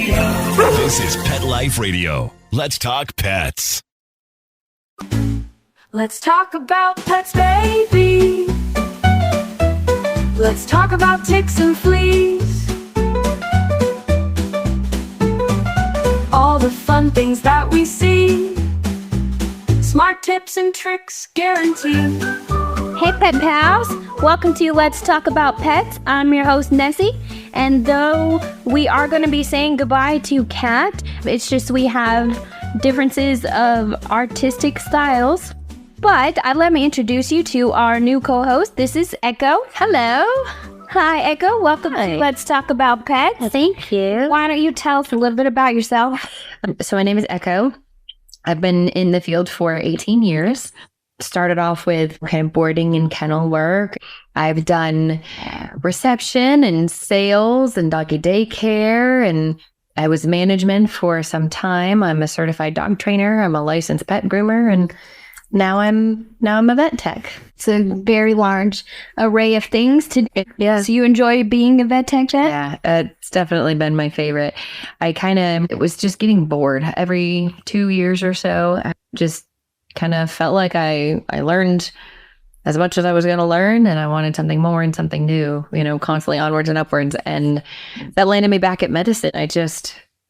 This is Pet Life Radio. Let's talk pets. Let's talk about pets, baby. Let's talk about ticks and fleas. All the fun things that we see. Smart tips and tricks guaranteed. Hey Pet Pals, welcome to Let's Talk About Pets. I'm your host Nessie, and though we are going to be saying goodbye to Cat, it's just we have differences of artistic styles. But let me introduce you to our new co-host. This is Echo. Hello. Hi Echo, welcome to Let's Talk About Pets. Thank you. Why don't you tell us a little bit about yourself? So my name is Echo. I've been in the field for 18 years. Started off with kind of boarding and kennel work. I've done reception and sales and doggy daycare, and I was management for some time. I'm a certified dog trainer. I'm a licensed pet groomer, and now I'm a vet tech. It's a very large array of things to do. Yeah. So you enjoy being a vet tech, Jen? Yeah, it's definitely been my favorite. It was just getting bored every 2 years or so. I just kind of felt like I learned as much as I was going to learn, and I wanted something more and something new, constantly onwards and upwards. And that landed me back at medicine.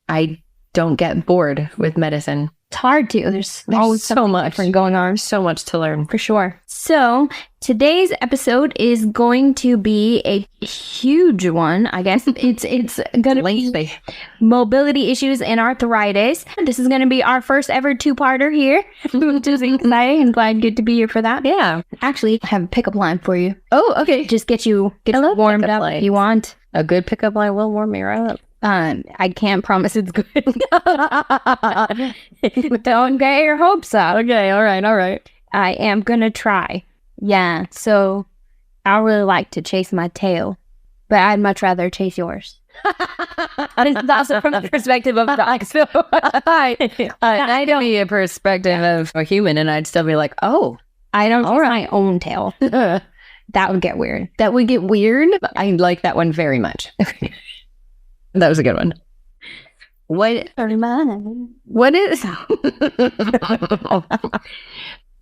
I don't get bored with medicine. It's hard to. There's always so much different going on. So much to learn. For sure. So today's episode is going to be a huge one, I guess. It's going to be mobility issues and arthritis. This is going to be our first ever two-parter here. Which is exciting. I'm glad you get to be here for that. Yeah. Actually, I have a pickup line for you. Oh, okay. Just get you warmed up if you want. A good pickup line will warm me right up. I can't promise it's good. Don't get your hopes up. Okay, all right. I am gonna try. Yeah, so I really like to chase my tail, but I'd much rather chase yours. That's also from the perspective of dogs. I don't be a perspective of a human, and I'd still be like, oh, I don't chase my own tail. That would get weird. That would get weird. I like that one very much. That was a good one. What is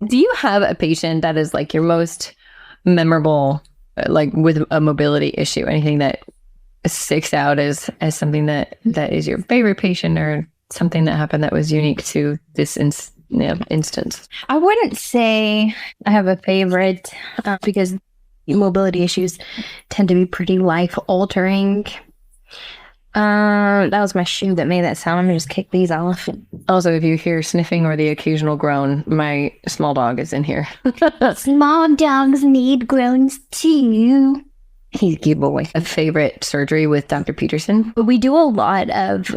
do you have a patient that is like your most memorable, like with a mobility issue? Anything that sticks out as something that is your favorite patient, or something that happened that was unique to this instance? I wouldn't say I have a favorite because mobility issues tend to be pretty life-altering. That was my shoe that made that sound. I'm gonna just kick these off. Also, if you hear sniffing or the occasional groan, my small dog is in here. Small dogs need groans too. He's a cute boy. A favorite surgery with Dr. Peterson? We do a lot of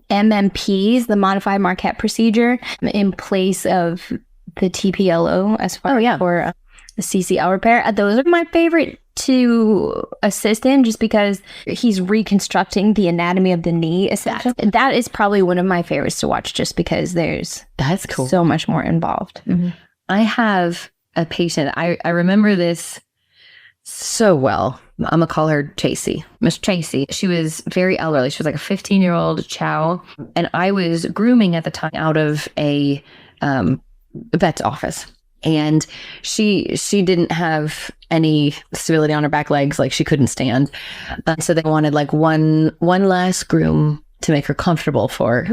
MMPs, the modified Marquette procedure, in place of the TPLO as far for the CCL repair. Those are my favorite to assist in, just because he's reconstructing the anatomy of the knee. That is probably one of my favorites to watch, just because that's cool. So much more involved. Mm-hmm. I have a patient. I remember this so well. I'm gonna call her Chasey. Miss Chasey. She was very elderly. She was like a 15-year-old chow, and I was grooming at the time out of a vet's office. And she didn't have any stability on her back legs, like she couldn't stand. So they wanted like one last groom to make her comfortable for,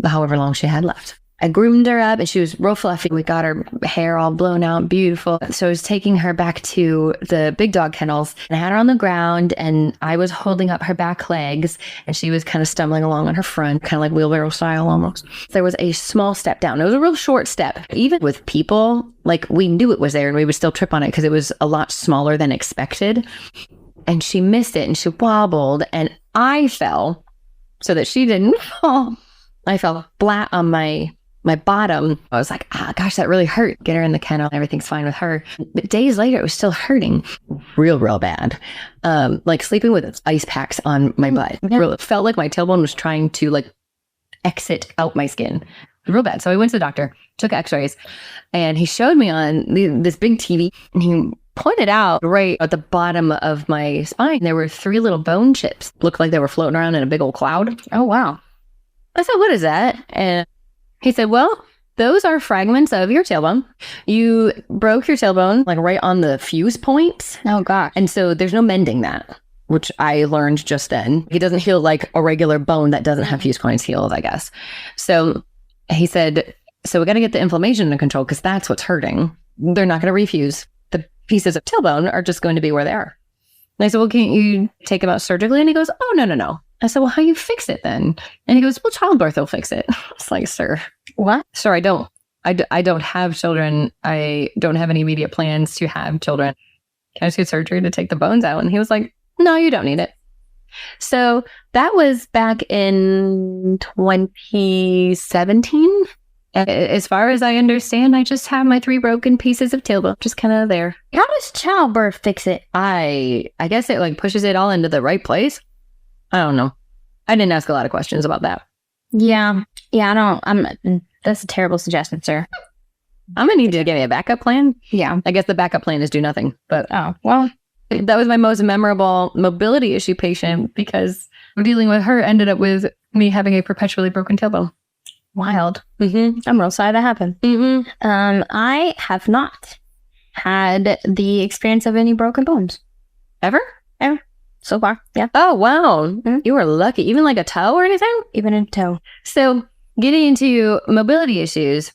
however long she had left. I groomed her up and she was real fluffy. We got her hair all blown out, beautiful. So I was taking her back to the big dog kennels and I had her on the ground and I was holding up her back legs and she was kind of stumbling along on her front, kind of like wheelbarrow style almost. There was a small step down. It was a real short step. Even with people, like we knew it was there and we would still trip on it because it was a lot smaller than expected. And she missed it and she wobbled and I fell so that she didn't fall. I fell flat on my bottom. I was like, gosh, that really hurt. Get her in the kennel. Everything's fine with her. But days later, it was still hurting real bad. Like sleeping with ice packs on my butt. It felt like my tailbone was trying to like exit out my skin. Real bad. So I went to the doctor, took x-rays, and he showed me on this big TV, and he pointed out right at the bottom of my spine, there were 3 little bone chips. Looked like they were floating around in a big old cloud. Oh, wow. I said, what is that? And he said, well, those are fragments of your tailbone. You broke your tailbone like right on the fuse points. Oh, gosh. And so there's no mending that, which I learned just then. It doesn't heal like a regular bone that doesn't have fuse points healed, I guess. So he said, so we got to get the inflammation under control because that's what's hurting. They're not going to refuse. The pieces of tailbone are just going to be where they are. And I said, well, can't you take them out surgically? And he goes, oh, no. I said, well, how do you fix it then? And he goes, well, childbirth will fix it. It's like, sir. What? Sir, I don't. I don't have children. I don't have any immediate plans to have children. Can I just get surgery to take the bones out? And he was like, no, you don't need it. So that was back in 2017. As far as I understand, I just have my 3 broken pieces of tailbone just kind of there. How does childbirth fix it? I guess it like pushes it all into the right place. I don't know. I didn't ask a lot of questions about that. Yeah, that's a terrible suggestion, sir. I'm gonna need you to give me a backup plan. Yeah. I guess the backup plan is do nothing. But Oh, well, that was my most memorable mobility issue patient because dealing with her ended up with me having a perpetually broken tailbone. wild. Mm-hmm. I'm real sorry that happened. Mm-hmm. I have not had the experience of any broken bones Ever? so far. Yeah. Oh, wow. You were lucky. Even like a toe or anything? Even in toe. So getting into mobility issues,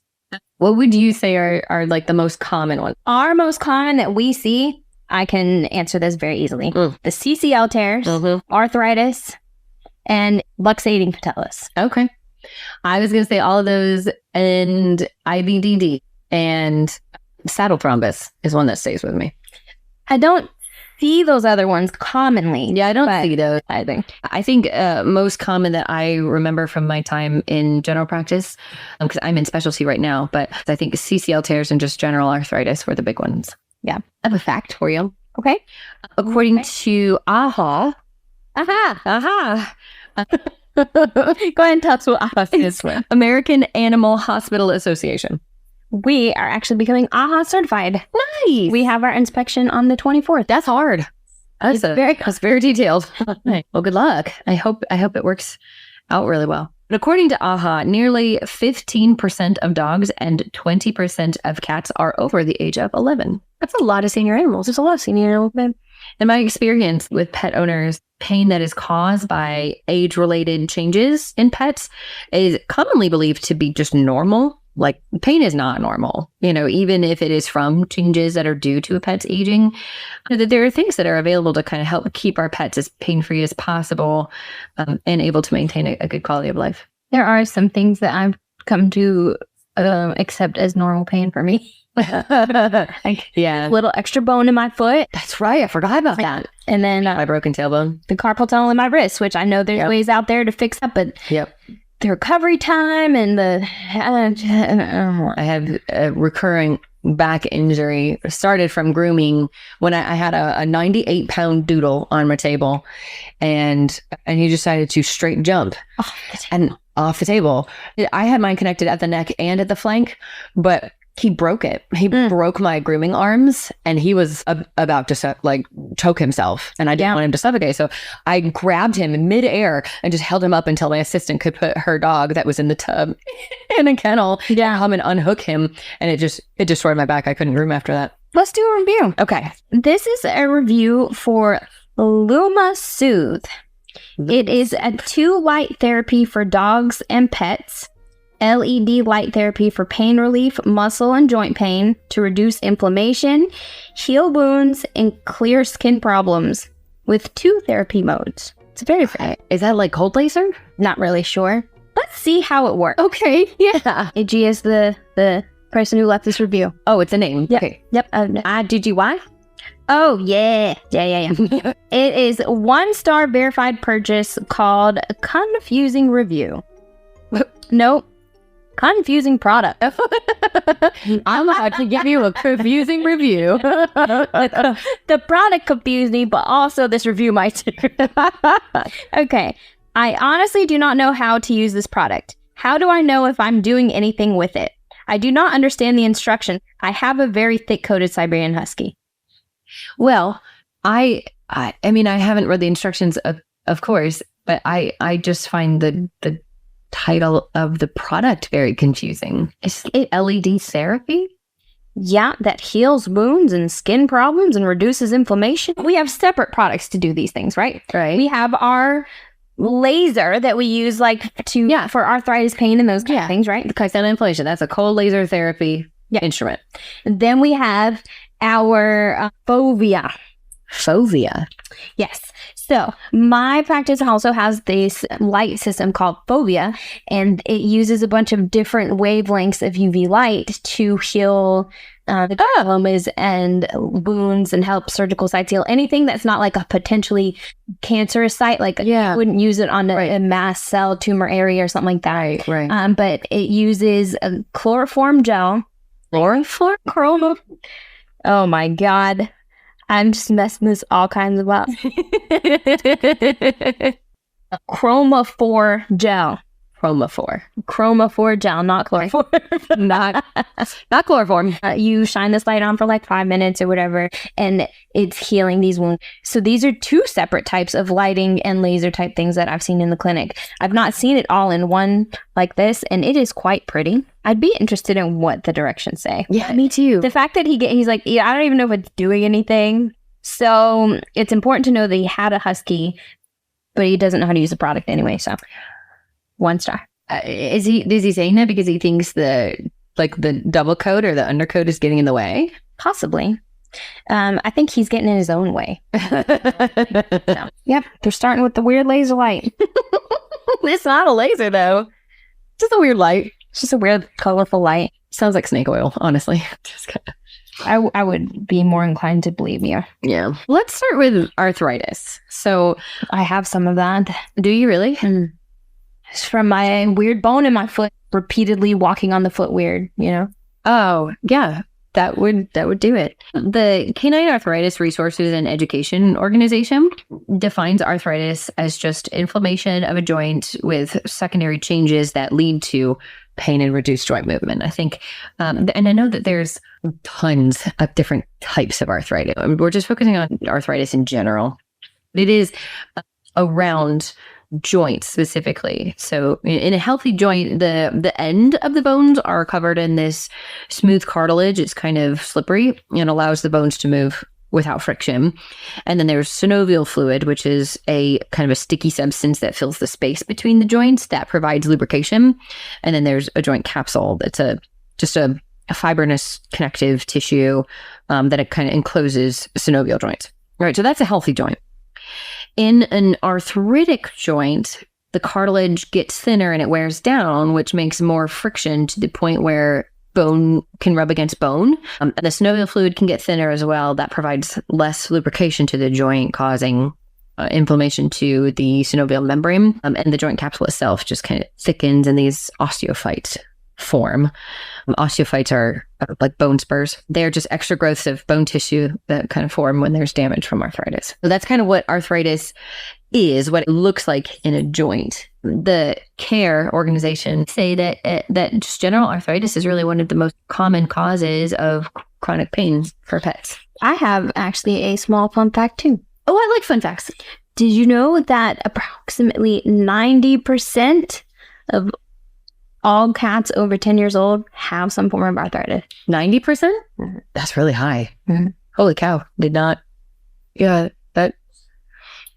what would you say are like the most common ones? Our most common that we see, I can answer this very easily. Mm. The CCL tears, arthritis, and luxating patellis. Okay. I was going to say all of those and IBDD and saddle thrombus is one that stays with me. I don't see those other ones commonly. Yeah, I don't But see those. I think. I think most common that I remember from my time in general practice, because I'm in specialty right now, but I think CCL tears and just general arthritis were the big ones. Yeah. I have a fact for you. Okay. According to AHA, Go ahead and tell us what AHA stands for. American Animal Hospital Association. We are actually becoming AHA certified. Nice. We have our inspection on the 24th. That's hard. That's very detailed. Well, good luck. I hope it works out really well. But according to AHA, nearly 15% of dogs and 20% of cats are over the age of 11. That's a lot of senior animals. There's a lot of senior animals. In my experience with pet owners, pain that is caused by age-related changes in pets is commonly believed to be just normal. Like, pain is not normal, even if it is from changes that are due to a pet's aging. That there are things that are available to kind of help keep our pets as pain-free as possible and able to maintain a good quality of life. There are some things that I've come to accept as normal pain for me. Like Yeah. little extra bone in my foot. That's right. I forgot about that. And then My broken tailbone. the carpal tunnel in my wrist, which I know there's ways out there to fix up, but Yep. the recovery time and the... I have a recurring back injury. Started from grooming when I had a 98-pound doodle on my table, and he decided to straight jump and off the table. I had mine connected at the neck and at the flank, but he broke it. He broke my grooming arms, and he was about to choke himself, and I didn't want him to suffocate. So I grabbed him in midair and just held him up until my assistant could put her dog that was in the tub in a kennel come and unhook him. And it destroyed my back. I couldn't groom after that. Let's do a review. Okay. This is a review for Luma Soothe. It is a 2 light therapy for dogs and pets. LED light therapy for pain relief, muscle and joint pain, to reduce inflammation, heal wounds, and clear skin problems, with 2 therapy modes. It's very great. Is that like cold laser? Not really sure. Let's see how it works. Okay. Yeah. AG is the person who left this review. Oh, it's a name. Yep. Okay. Yep. DGY? Oh, yeah. Yeah. It is 1-star verified purchase called Confusing Review. Nope. Confusing product. I'm about to give you a confusing review. The product confused me, but also this review might too. Okay. I honestly do not know how to use this product. How do I know if I'm doing anything with it? I do not understand the instruction. I have a very thick-coated Siberian Husky. Well, I mean, I haven't read the instructions, of course, but I just find the title of the product very confusing. Is it LED therapy? Yeah, that heals wounds and skin problems and reduces inflammation. We have separate products to do these things, right? Right. We have our laser that we use for arthritis pain and those kind of things, right? Because that inflammation, that's a cold laser therapy instrument. And then we have our fovea. Fovea. Yes. So my practice also has this light system called Fovea, and it uses a bunch of different wavelengths of UV light to heal the gliomas and wounds and help surgical sites heal. Anything that's not like a potentially cancerous site, like I wouldn't use it on a mast cell tumor area or something like that. Right. But it uses a chloroform gel. Chloroform? Oh my God. I'm just messing this all kinds of up. Chromophore gel. Chromophore gel, not chloroform. not chloroform. You shine this light on for like 5 minutes or whatever, and it's healing these wounds. So these are two separate types of lighting and laser type things that I've seen in the clinic. I've not seen it all in one like this, and it is quite pretty. I'd be interested in what the directions say. Yeah, me too. The fact that he's like, I don't even know if it's doing anything. So it's important to know that he had a husky, but he doesn't know how to use the product anyway. So 1 star. Is he saying that because he thinks the double coat or the undercoat is getting in the way? Possibly. I think he's getting in his own way. So, yep. They're starting with the weird laser light. It's not a laser though. It's just a weird light. It's just a weird, colorful light. Sounds like snake oil, honestly. I would be more inclined to believe you. Yeah. Let's start with arthritis. So I have some of that. Do you really? It's from my weird bone in my foot, repeatedly walking on the foot weird, Oh, yeah. That would do it. The Canine Arthritis Resources and Education Organization defines arthritis as just inflammation of a joint with secondary changes that lead to pain and reduced joint movement. I think, and I know that there's tons of different types of arthritis. I mean, we're just focusing on arthritis in general. It is around joints specifically. So in a healthy joint, the end of the bones are covered in this smooth cartilage. It's kind of slippery and allows the bones to move without friction. And then there's synovial fluid, which is a kind of a sticky substance that fills the space between the joints that provides lubrication. And then there's a joint capsule that's just a fibrinous connective tissue that it kind of encloses synovial joints. Right, so that's a healthy joint. In an arthritic joint, the cartilage gets thinner and it wears down, which makes more friction to the point where bone can rub against bone. And the synovial fluid can get thinner as well. That provides less lubrication to the joint, causing inflammation to the synovial membrane. And the joint capsule itself just kind of thickens and these osteophytes form. Osteophytes are like bone spurs. They're just extra growths of bone tissue that kind of form when there's damage from arthritis. So that's kind of what arthritis is, what it looks like in a joint. The CARE organization say that just general arthritis is really one of the most common causes of chronic pain for pets. I have actually a small fun fact too. Oh, I like fun facts. Did you know that approximately 90% of all cats over 10 years old have some form of arthritis? 90%? Mm-hmm. That's really high. Mm-hmm. Holy cow. Did not. Yeah, that's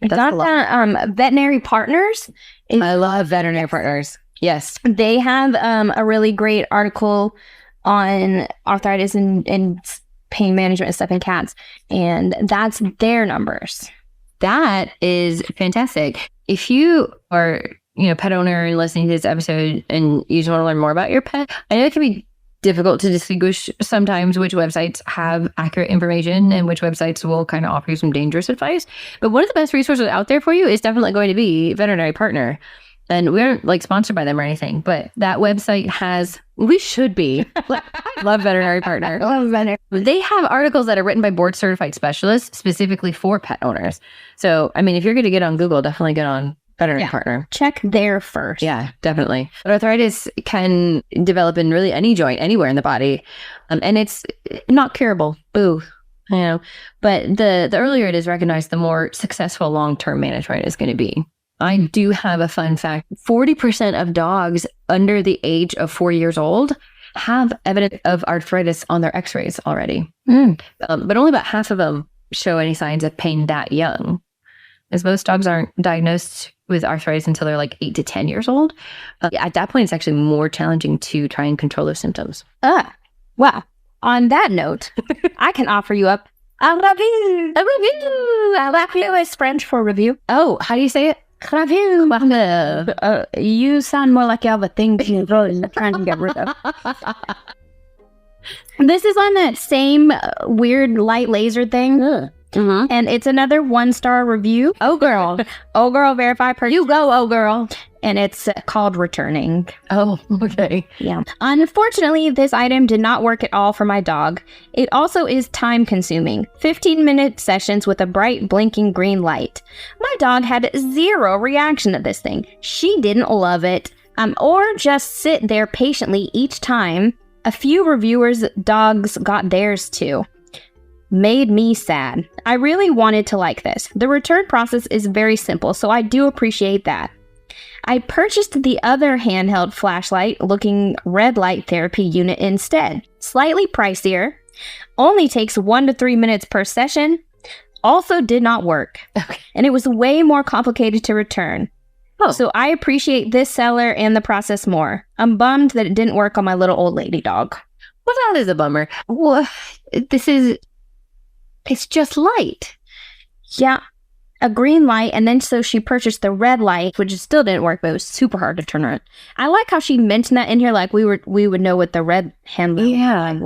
got that. Veterinary Partners. I love Veterinary Partners. Yes. They have a really great article on arthritis and pain management and stuff in cats. And that's their numbers. That is fantastic. If you are pet owner and listening to this episode and you just want to learn more about your pet, I know it can be difficult to distinguish sometimes which websites have accurate information and which websites will kind of offer you some dangerous advice. But one of the best resources out there for you is definitely going to be Veterinary Partner. And we aren't like sponsored by them or anything, but that website we should be. I love Veterinary Partner. I love Veterinary. They have articles that are written by board certified specialists specifically for pet owners. So, I mean, if you're going to get on Google, definitely get on Veterinary Partner. Check there first. Yeah, definitely. But arthritis can develop in really any joint, anywhere in the body. And it's not curable. Boo. You know, but the earlier it is recognized, the more successful long-term management is going to be. I do have a fun fact. 40% of dogs under the age of 4 years old have evidence of arthritis on their x-rays already. But only about half of them show any signs of pain that young, as most dogs aren't diagnosed with arthritis until they're like 8 to 10 years old. At that point, it's actually more challenging to try and control those symptoms. Well, on that note, I can offer you up a review. A review. A review is French for review. Oh, how do you say it? Review. You sound more like you have a thing you're trying to get rid of. This is on that same weird light laser thing. And it's another 1-star review. Oh, girl. Oh, girl, verify per. You go, oh, girl. And it's called Returning. Oh, okay. Yeah. Unfortunately, this item did not work at all for my dog. It also is time consuming. 15-minute sessions with a bright blinking green light. My dog had 0 reaction to this thing. She didn't love it. Or just sit there patiently each time. A few reviewers' dogs got theirs too. Made me sad. I really wanted to like this. The return process is very simple, so I do appreciate that. I purchased the other handheld flashlight looking red light therapy unit instead. Slightly pricier, only takes 1 to 3 minutes per session, also did not work. And it was way more complicated to return. So I appreciate this seller and the process more. I'm bummed that it didn't work on my little old lady dog. Well, that is a bummer. Well, it's just light. Yeah. A green light, and then so she purchased the red light, which still didn't work, but it was super hard to turn on. I like how she mentioned that in here, like we would know what the red handle. Yeah,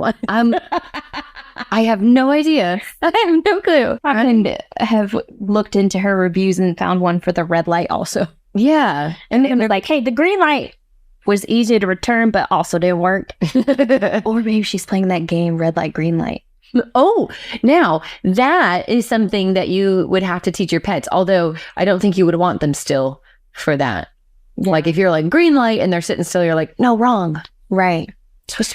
I have no idea. I have no clue. I couldn't have looked into her reviews and found one for the red light also. Yeah, and it was like, hey, the green light was easy to return, but also didn't work. Or maybe she's playing that game, red light, green light. Oh, now that is something that you would have to teach your pets, although I don't think you would want them still for that. Yeah. Like if you're like green light and they're sitting still, you're like, no, wrong. Right.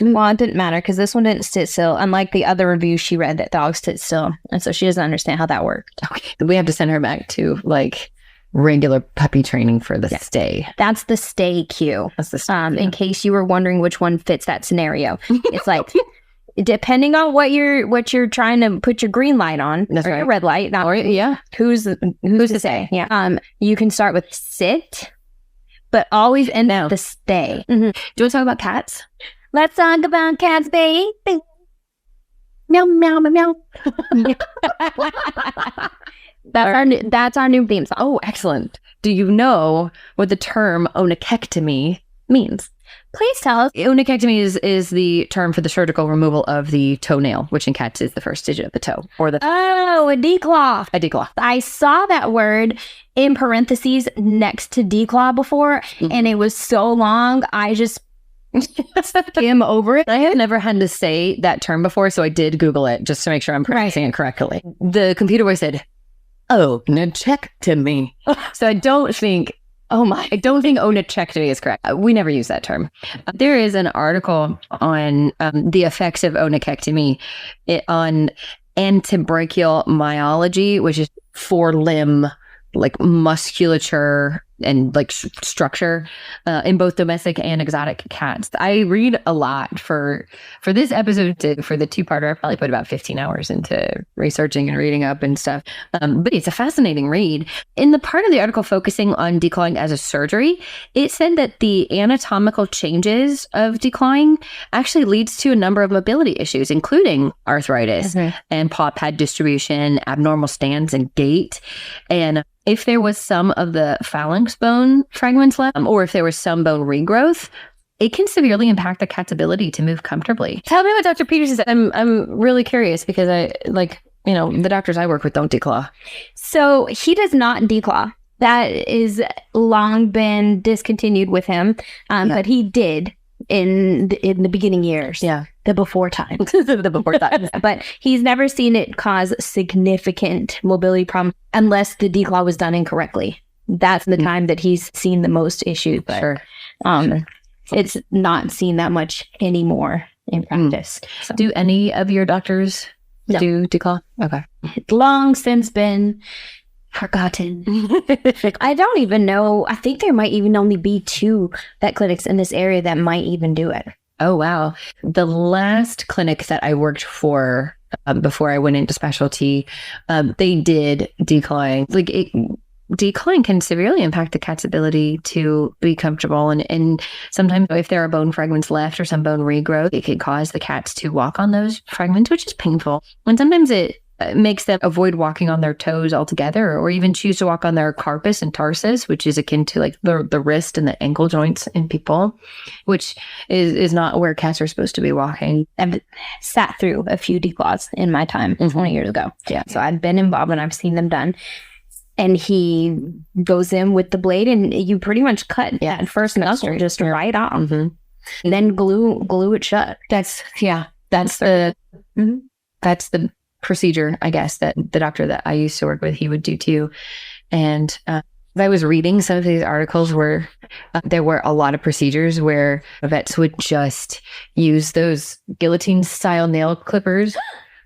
Well, it didn't matter because this one didn't sit still, unlike the other reviews she read that dogs sit still. And so she doesn't understand how that worked. Okay. We have to send her back to like regular puppy training for the stay. That's the stay cue. That's the stay, in case you were wondering which one fits that scenario. It's like... Depending on what you're trying to put your green light on, that's right, your red light, not yeah. Who's to say? Yeah. You can start with sit, but always end out the stay. Mm-hmm. Do you want to talk about cats? Let's talk about cats, baby. Meow meow meow meow. That's our new theme song. Oh, excellent. Do you know what the term onechectomy means? Please tell us. Onechectomy is the term for the surgical removal of the toenail, which in cats is the first digit of the toe. Or the a declaw. A declaw. I saw that word in parentheses next to declaw before, and it was so long, I just skim over it. I have never had to say that term before, so I did Google it just to make sure I'm pronouncing it correctly. The computer voice said, onechectomy. So I don't think onechectomy is correct. We never use that term. There is an article on the effects of onechectomy on antebrachial myology, which is forelimb, like musculature and like structure in both domestic and exotic cats. I read a lot for this episode. For the 2-parter, I probably put about 15 hours into researching and reading up and stuff. But it's a fascinating read. In the part of the article focusing on declawing as a surgery, it said that the anatomical changes of declawing actually leads to a number of mobility issues, including arthritis and paw pad distribution, abnormal stance and gait. And if there was some of the phalanx bone fragments left, or if there was some bone regrowth, it can severely impact the cat's ability to move comfortably. Tell me what Dr. Peterson said. I'm really curious because the doctors I work with don't declaw. So he does not declaw. That is long been discontinued with him, but he did in the beginning years. Yeah. The before time. The before time. But he's never seen it cause significant mobility problems unless the declaw was done incorrectly. That's the time that he's seen the most issues. But sure. It's not seen that much anymore in practice. So. Do any of your doctors No. do declaw? Okay. It's long since been forgotten. I don't even know. I think there might even only be 2 vet clinics in this area that might even do it. Oh, wow. The last clinic that I worked for before I went into specialty, they did declawing. Declawing can severely impact the cat's ability to be comfortable. And sometimes if there are bone fragments left or some bone regrowth, it could cause the cats to walk on those fragments, which is painful. And sometimes it makes them avoid walking on their toes altogether, or even choose to walk on their carpus and tarsus, which is akin to like the wrist and the ankle joints in people, which is not where cats are supposed to be walking. I've sat through a few declaws in my time 20 years ago. Yeah. So I've been involved and I've seen them done. And he goes in with the blade and you pretty much cut that first nostril just right off. And then glue it shut. That's the procedure, I guess, that the doctor that I used to work with, he would do too. And I was reading some of these articles where there were a lot of procedures where vets would just use those guillotine style nail clippers,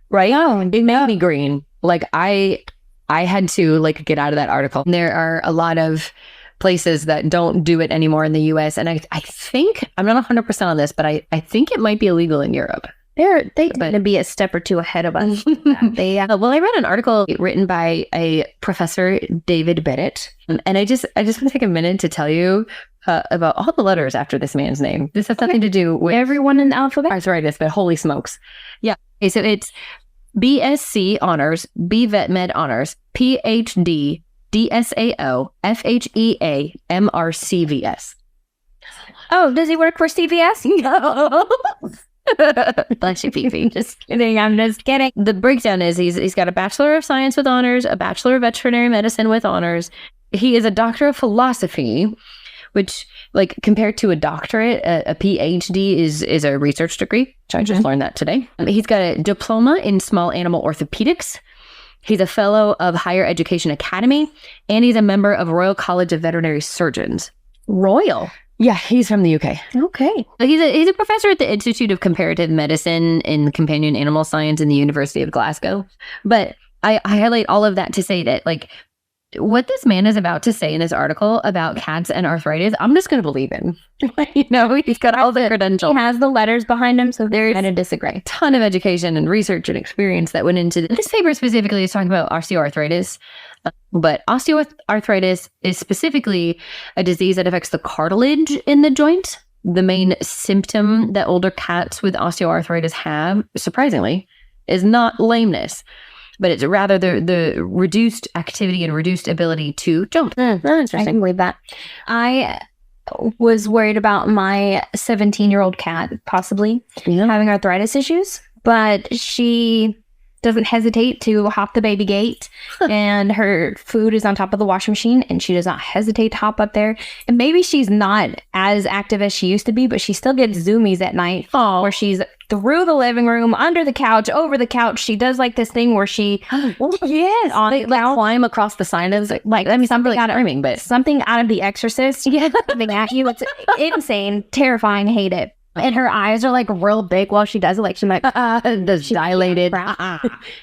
right? Oh, and it made me green. Like I had to like get out of that article. There are a lot of places that don't do it anymore in the US. And I think, I'm not 100% on this, but I think it might be illegal in Europe. They tend to be a step or two ahead of us. Well, I read an article written by a professor, David Bennett. And I just want to take a minute to tell you about all the letters after this man's name. This has nothing to do with everyone in the alphabet. Arthritis, but holy smokes. Yeah. Okay, so it's BSc honors, BVet Med honors, PhD, DSAO, FHEA, MRCVS. Oh, does he work for CVS? No. Bless you, Fifi. Just kidding. I'm just kidding. The breakdown is he's got a Bachelor of Science with honors, a Bachelor of Veterinary Medicine with honors. He is a Doctor of Philosophy, which, like, compared to a doctorate, a PhD is a research degree. Which I just learned that today. He's got a diploma in small animal orthopedics. He's a fellow of Higher Education Academy, and he's a member of Royal College of Veterinary Surgeons. Royal? Yeah, he's from the UK. Okay. He's a professor at the Institute of Comparative Medicine and Companion Animal Science in the University of Glasgow. But I highlight all of that to say that, like, what this man is about to say in this article about cats and arthritis, I'm just going to believe him. He's got all the credentials. He has the letters behind him, so they're going to disagree. A ton of education and research and experience that went into this paper. Specifically is talking about osteoarthritis. But osteoarthritis is specifically a disease that affects the cartilage in the joint. The main symptom that older cats with osteoarthritis have, surprisingly, is not lameness, but it's rather the reduced activity and reduced ability to jump. Interesting. I can believe that. I was worried about my 17-year-old cat possibly having arthritis issues, but she doesn't hesitate to hop the baby gate, and her food is on top of the washing machine, and she does not hesitate to hop up there. And maybe she's not as active as she used to be, but she still gets zoomies at night where she's through the living room, under the couch, over the couch. She does like this thing where she climb across the sign. It's like I mean, something out of screaming, but something out of The Exorcist. Yeah, coming at you. It's insane, terrifying. Hate it. And her eyes are like real big while she does it. Like she's like, she's dilated.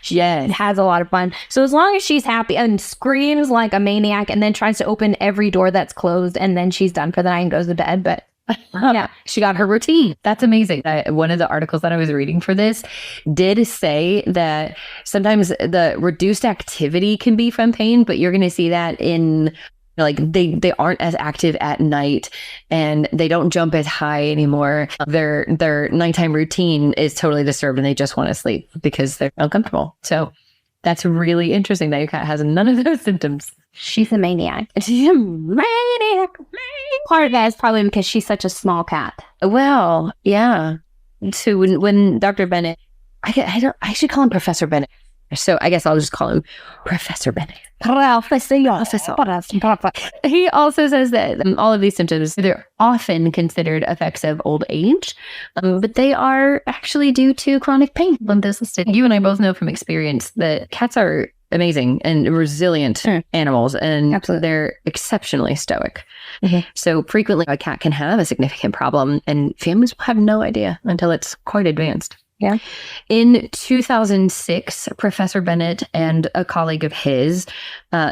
Yeah, has a lot of fun. So as long as she's happy and screams like a maniac and then tries to open every door that's closed, and then she's done for the night and goes to bed. But yeah, she got her routine. That's amazing. One of the articles that I was reading for this did say that sometimes the reduced activity can be from pain, but you're going to see that in, like, they aren't as active at night and they don't jump as high anymore. Their nighttime routine is totally disturbed and they just want to sleep because they're uncomfortable. So that's really interesting that your cat has none of those symptoms. She's a maniac. She's a maniac. Part of that is probably because she's such a small cat. Well, yeah. So when Dr. Bennett, I should call him Professor Bennett. So I guess I'll just call him Professor Bennett. He also says that all of these symptoms, they're often considered effects of old age, but they are actually due to chronic pain. You and I both know from experience that cats are amazing and resilient animals, and they're exceptionally stoic. So frequently a cat can have a significant problem and families will have no idea until it's quite advanced. Yeah. In 2006, Professor Bennett and a colleague of his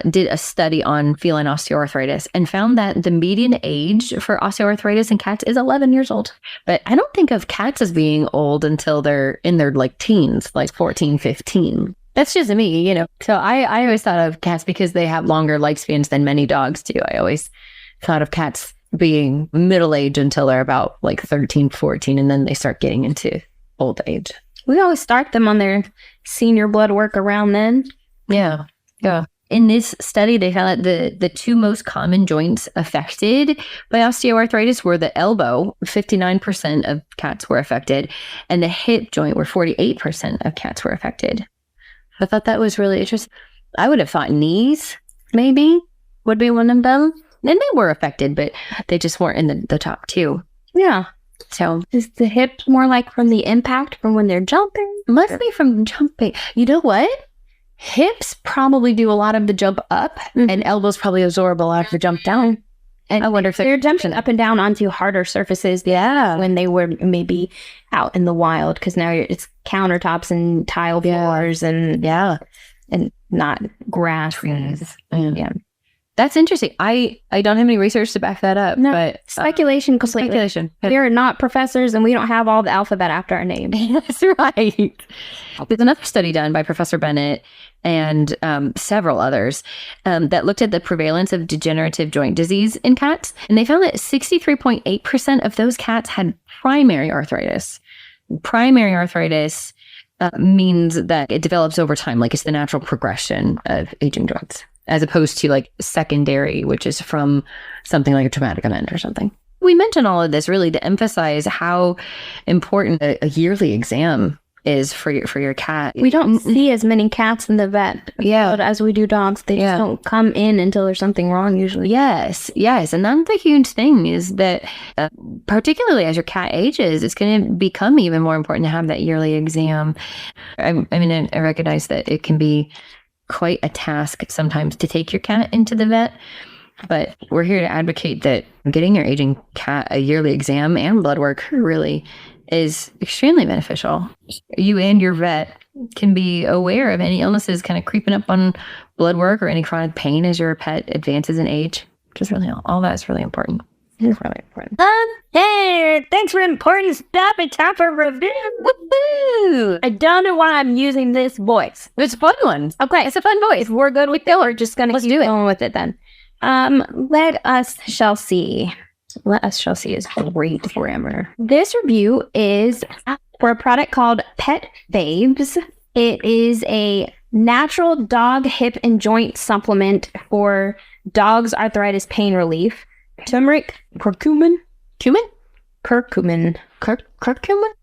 did a study on feline osteoarthritis and found that the median age for osteoarthritis in cats is 11 years old. But I don't think of cats as being old until they're in their like teens, like 14, 15. That's just me, you know. So I always thought of cats because they have longer lifespans than many dogs do. I always thought of cats being middle age until they're about like 13, 14, and then they start getting into old age. We always start them on their senior blood work around then. Yeah. Yeah. In this study, they found that the two most common joints affected by osteoarthritis were the elbow, 59% of cats were affected, and the hip joint, where 48% of cats were affected. I thought that was really interesting. I would have thought knees, maybe, would be one of them. And they were affected, but they just weren't in the top two. Yeah. So Is the hip more like from the impact from when they're jumping? must be from jumping. You know what? Hips probably do a lot of the jump up, and elbows probably absorb a lot of the jump down. And I wonder if They're jumping up and down onto harder surfaces. Yeah. When they were maybe out in the wild, because now it's countertops and tile floors and not grass. Yeah. That's interesting. I don't have any research to back that up, No, but speculation completely. speculation. We're not professors and we don't have all the alphabet after our name. That's right. There's another study done by Professor Bennett and several others that looked at the prevalence of degenerative joint disease in cats. And they found that 63.8% of those cats had primary arthritis. Primary arthritis means that it develops over time, like it's the natural progression of aging joints, as opposed to like secondary, which is from something like a traumatic event or something. We mention all of this really to emphasize how important a yearly exam is for your cat. We don't see as many cats in the vet as we do dogs. They just don't come in until there's something wrong usually. Yes. And that's the huge thing is that particularly as your cat ages, it's going to become even more important to have that yearly exam. I recognize that it can be quite a task sometimes to take your cat into the vet, but we're here to advocate that getting your aging cat a yearly exam and blood work really is extremely beneficial. You and your vet can be aware of any illnesses kind of creeping up on blood work or any chronic pain as your pet advances in age, which is really all that's really important. It's really important. Hey, thanks for important stuff. It's time for review. Woohoo! I don't know why I'm using this voice. It's a fun one. Okay, it's a fun voice. We're good with it. We're just gonna keep going with it then. Let us shall see. Let us shall see is great grammar. This review is for a product called Pet Faves. It is a natural dog hip and joint supplement for dogs' arthritis pain relief. Turmeric, curcumin. Curcumin. I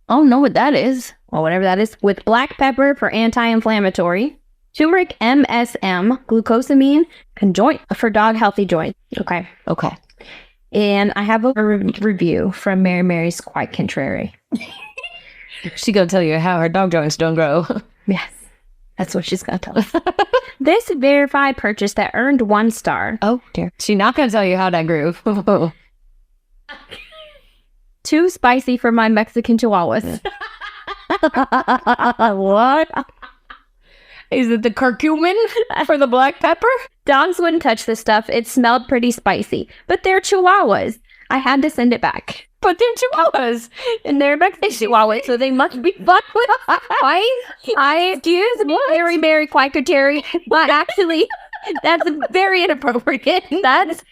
don't know what that is. Well, whatever that is. With black pepper for anti-inflammatory. Turmeric, MSM, glucosamine, conjoint for dog healthy joints. Okay. And I have a review from Mary's quite contrary. She's gonna tell you how her dog joints don't grow. Yes, that's what she's gonna tell us. This verified purchase that earned 1 star. Oh dear. She's not gonna tell you how that grew. Too spicy for my Mexican chihuahuas. What? Is it the curcumin for the black pepper? Dogs wouldn't touch this stuff. It smelled pretty spicy. But they're chihuahuas. I had to send it back. But they're chihuahuas. And they're Mexican chihuahuas, so they must be fucked with. Excuse me, Mary Quackerterry. But actually, that's very inappropriate. That's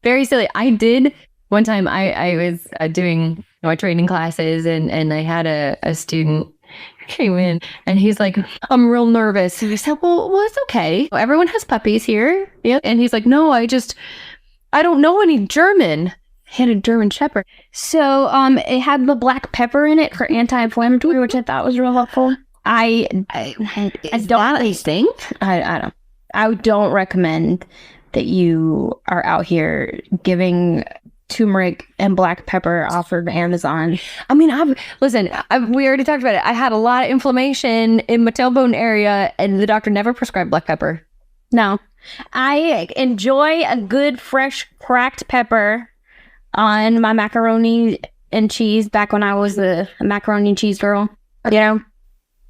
very silly. I did one time. I was doing my training classes, and I had a student came in and he's like, I'm real nervous. And I said, well, it's okay. Everyone has puppies here. Yeah. And he's like, no, I don't know any German. He had a German Shepherd. So it had the black pepper in it for anti-inflammatory, which I thought was real helpful. I don't recommend that you are out here giving turmeric and black pepper offered Amazon. I mean, we already talked about it. I had a lot of inflammation in my tailbone area, and the doctor never prescribed black pepper. No, I enjoy a good fresh cracked pepper on my macaroni and cheese back when I was a macaroni and cheese girl. you know.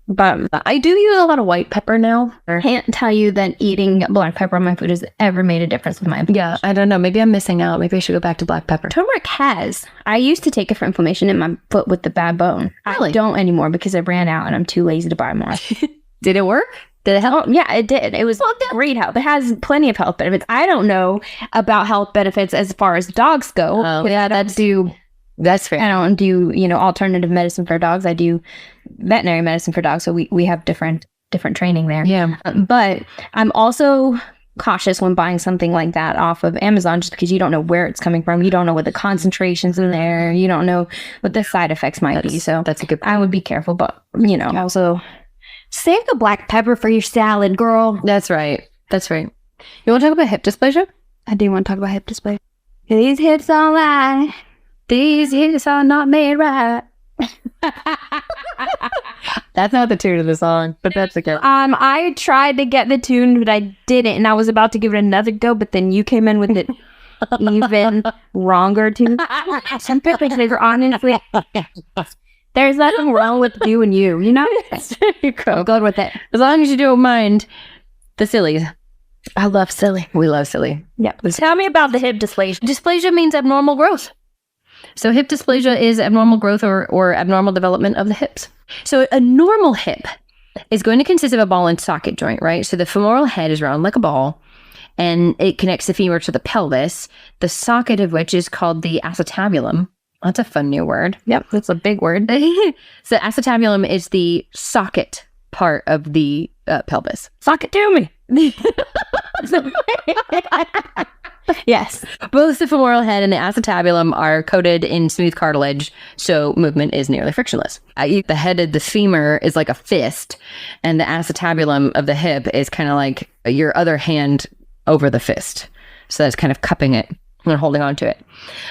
But I do use a lot of white pepper now. I can't tell you that eating black pepper on my food has ever made a difference with my Yeah, I don't know. Maybe I'm missing out. Maybe I should go back to black pepper. turmeric has. I used to take it for inflammation in my foot with the bad bone. Really? I don't anymore because I ran out and I'm too lazy to buy more. Did it work? Did it help? Oh, yeah, it did. It was great health. It has plenty of health benefits. I don't know about health benefits as far as dogs go. Oh, yeah, that's do. That's fair. I don't do, alternative medicine for dogs. I do veterinary medicine for dogs. So we have different training there. Yeah. But I'm also cautious when buying something like that off of Amazon just because you don't know where it's coming from. You don't know what the concentrations in there. You don't know what the side effects might be. So that's a good point. I would be careful. But, also save the black pepper for your salad, girl. That's right. That's right. You want to talk about hip dysplasia? I do want to talk about hip dysplasia. These hips don't lie. These hips are not made right. That's not the tune of the song, but that's okay. I tried to get the tune, but I didn't, and I was about to give it another go, but then you came in with it even wronger tune. Some people are honestly, there's nothing wrong with you and you, I'm good with it. As long as you don't mind the sillies. I love silly. We love silly. Yep. Tell me about the hip dysplasia. Dysplasia means abnormal growth. So hip dysplasia is abnormal growth or abnormal development of the hips. So a normal hip is going to consist of a ball and socket joint, right? So the femoral head is round like a ball, and it connects the femur to the pelvis, the socket of which is called the acetabulum. That's a fun new word. Yep, that's a big word. So acetabulum is the socket part of the pelvis. Socket to me. Yes. Both the femoral head and the acetabulum are coated in smooth cartilage, so movement is nearly frictionless. The head of the femur is like a fist, and the acetabulum of the hip is kind of like your other hand over the fist. So that's kind of cupping it and holding on to it.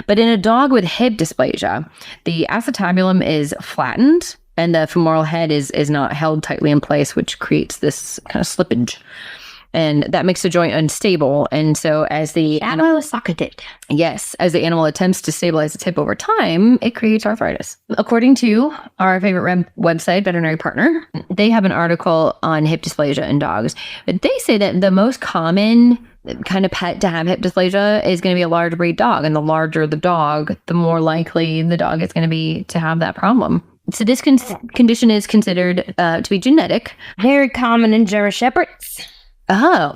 But in a dog with hip dysplasia, the acetabulum is flattened, and the femoral head is not held tightly in place, which creates this kind of slippage. And that makes the joint unstable. And so as the animal socketed. Yes, as the animal attempts to stabilize its hip over time, it creates arthritis. According to our favorite website, Veterinary Partner, they have an article on hip dysplasia in dogs. But they say that the most common kind of pet to have hip dysplasia is going to be a large breed dog. And the larger the dog, the more likely the dog is going to be to have that problem. So this condition is considered to be genetic. Very common in German Shepherds. Oh,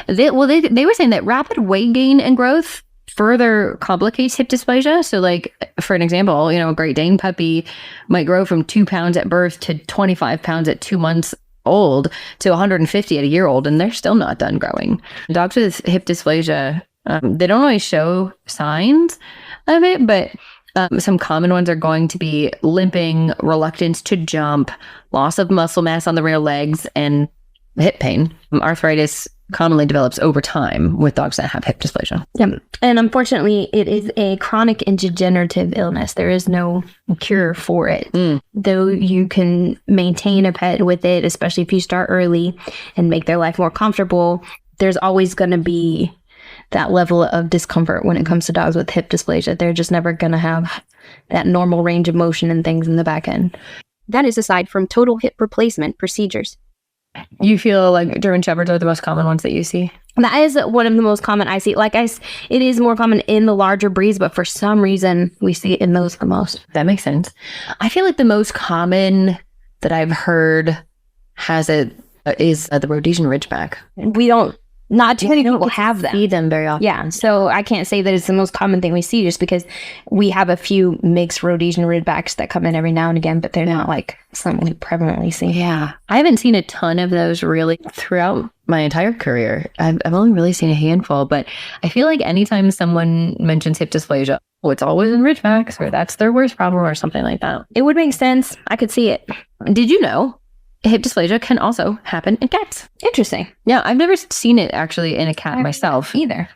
They were saying that rapid weight gain and growth further complicates hip dysplasia. So, like, for an example, a Great Dane puppy might grow from 2 pounds at birth to 25 pounds at 2 months old to 150 at a year old, and they're still not done growing. Dogs with hip dysplasia, they don't always show signs of it, but some common ones are going to be limping, reluctance to jump, loss of muscle mass on the rear legs, and hip pain. Arthritis commonly develops over time with dogs that have hip dysplasia. Yeah. And unfortunately, it is a chronic and degenerative illness. There is no cure for it. Though you can maintain a pet with it, especially if you start early and make their life more comfortable, there's always going to be that level of discomfort when it comes to dogs with hip dysplasia. They're just never going to have that normal range of motion and things in the back end. That is aside from total hip replacement procedures. You feel like German Shepherds are the most common ones that you see? That is one of the most common I see. It is more common in the larger breeds, but for some reason, we see it in those the most. That makes sense. I feel like the most common that I've heard has it is the Rhodesian Ridgeback. Not too many people have them. See them very often. Yeah, so I can't say that it's the most common thing we see just because we have a few mixed Rhodesian Ridgebacks that come in every now and again, but they're not like something we prevalently see. Yeah. I haven't seen a ton of those really throughout my entire career. I've only really seen a handful, but I feel like anytime someone mentions hip dysplasia, it's always in Ridgebacks, or that's their worst problem or something like that. It would make sense. I could see it. Did you know hip dysplasia can also happen in cats? Interesting. Yeah, I've never seen it actually in a cat myself either.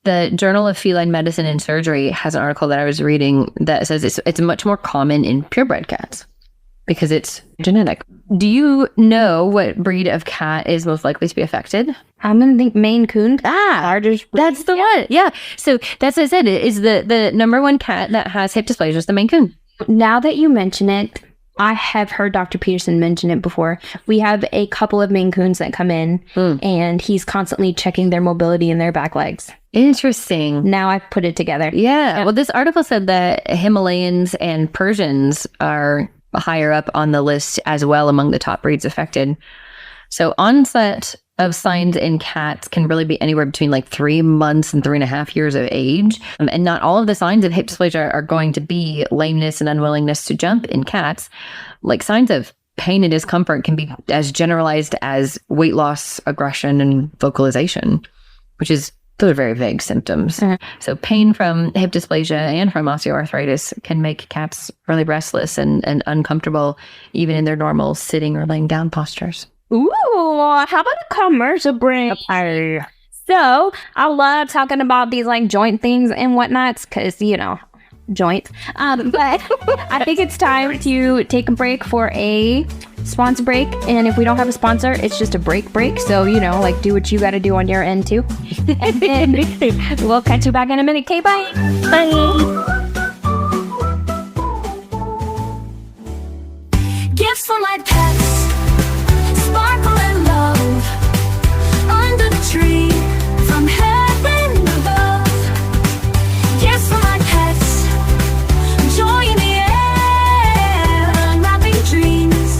The Journal of Feline Medicine and Surgery has an article that I was reading that says it's much more common in purebred cats because it's genetic. Do you know what breed of cat is most likely to be affected? I'm going to think Maine Coon. That's the one. Yeah. So that's what I said. It is the number one cat that has hip dysplasia is the Maine Coon. Now that you mention it, I have heard Dr. Peterson mention it before. We have a couple of Maine Coons that come in, and he's constantly checking their mobility in their back legs. Interesting. Now I've put it together. Yeah. Well, this article said that Himalayans and Persians are higher up on the list as well among the top breeds affected. So onset of signs in cats can really be anywhere between like 3 months and 3.5 years of age. And not all of the signs of hip dysplasia are going to be lameness and unwillingness to jump in cats. Like signs of pain and discomfort can be as generalized as weight loss, aggression, and vocalization, those are very vague symptoms. So pain from hip dysplasia and from osteoarthritis can make cats really restless and uncomfortable, even in their normal sitting or laying down postures. Ooh, how about a commercial break? So I love talking about these like joint things and whatnots because, joints. But I think it's time to take a break for a sponsor break. And if we don't have a sponsor, it's just a break. So, like do what you got to do on your end too. And then we'll catch you back in a minute. Okay, bye. Bye. Gifts for my pets, sparkle and love, under the tree, from heaven above. Gifts for my pets, joy in the air, unwrapping dreams,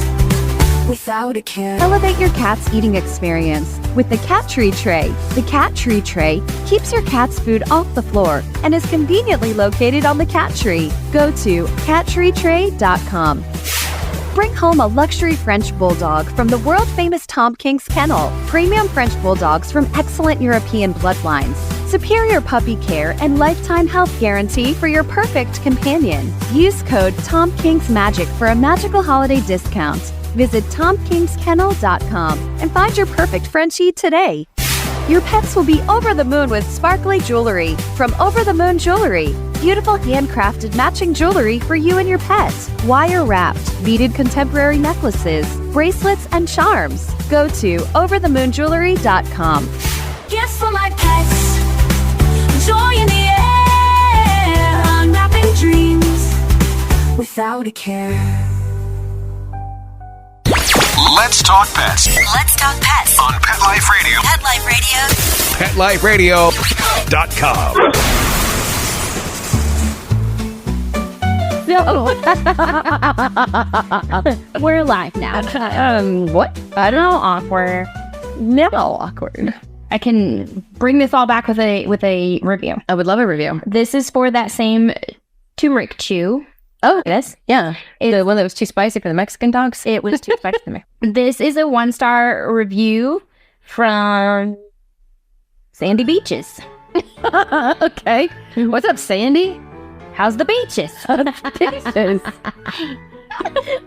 without a care. Elevate your cat's eating experience with the Cat Tree Tray. The Cat Tree Tray keeps your cat's food off the floor and is conveniently located on the cat tree. Go to cattreetray.com. Bring home a luxury French Bulldog from the world-famous Tom King's Kennel. Premium French Bulldogs from excellent European bloodlines. Superior puppy care and lifetime health guarantee for your perfect companion. Use code TomKingsMagic for a magical holiday discount. Visit TomKingsKennel.com and find your perfect Frenchie today. Your pets will be over the moon with sparkly jewelry from Over the Moon Jewelry. Beautiful handcrafted matching jewelry for you and your pet. Wire-wrapped, beaded contemporary necklaces, bracelets, and charms. Go to overthemoonjewelry.com. Gifts for my pets, joy in the air, unwrapping dreams, without a care. Let's talk pets Let's talk pets on Pet Life Radio. Pet Life Radio. PetLifeRadio.com. We're live now. What? I don't know, awkward. No, awkward. I can bring this all back with a review. I would love a review. This is for that same turmeric chew. Oh, Yes. yeah. The one that was too spicy for the Mexican dogs? It was too spicy for me. This is a 1-star review from Sandy Beaches. Okay. What's up, Sandy? How's the beaches?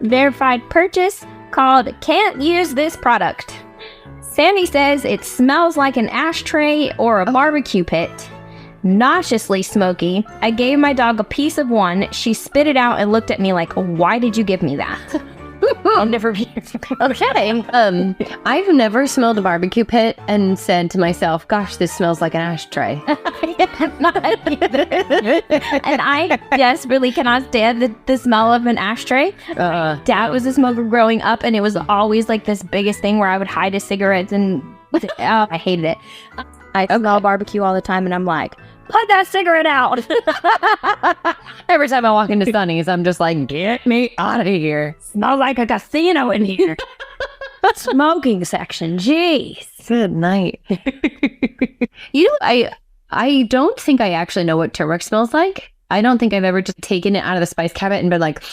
Verified purchase called Can't Use This Product. Sandy says it smells like an ashtray or a barbecue pit. Nauseously smoky. I gave my dog a piece of one. She spit it out and looked at me like, why did you give me that? I'll never be Okay. I've never smelled a barbecue pit and said to myself, gosh, this smells like an ashtray. Not either. And I desperately cannot stand the smell of an ashtray. Dad was a smoker growing up, and it was always like this biggest thing where I would hide his cigarettes, and I hated it. I smell barbecue all the time, and I'm like, put that cigarette out. Every time I walk into Sonny's, I'm just like, get me out of here. Smells like a casino in here. Smoking section, jeez. Good night. I don't think I actually know what turmeric smells like. I don't think I've ever just taken it out of the spice cabinet and been like,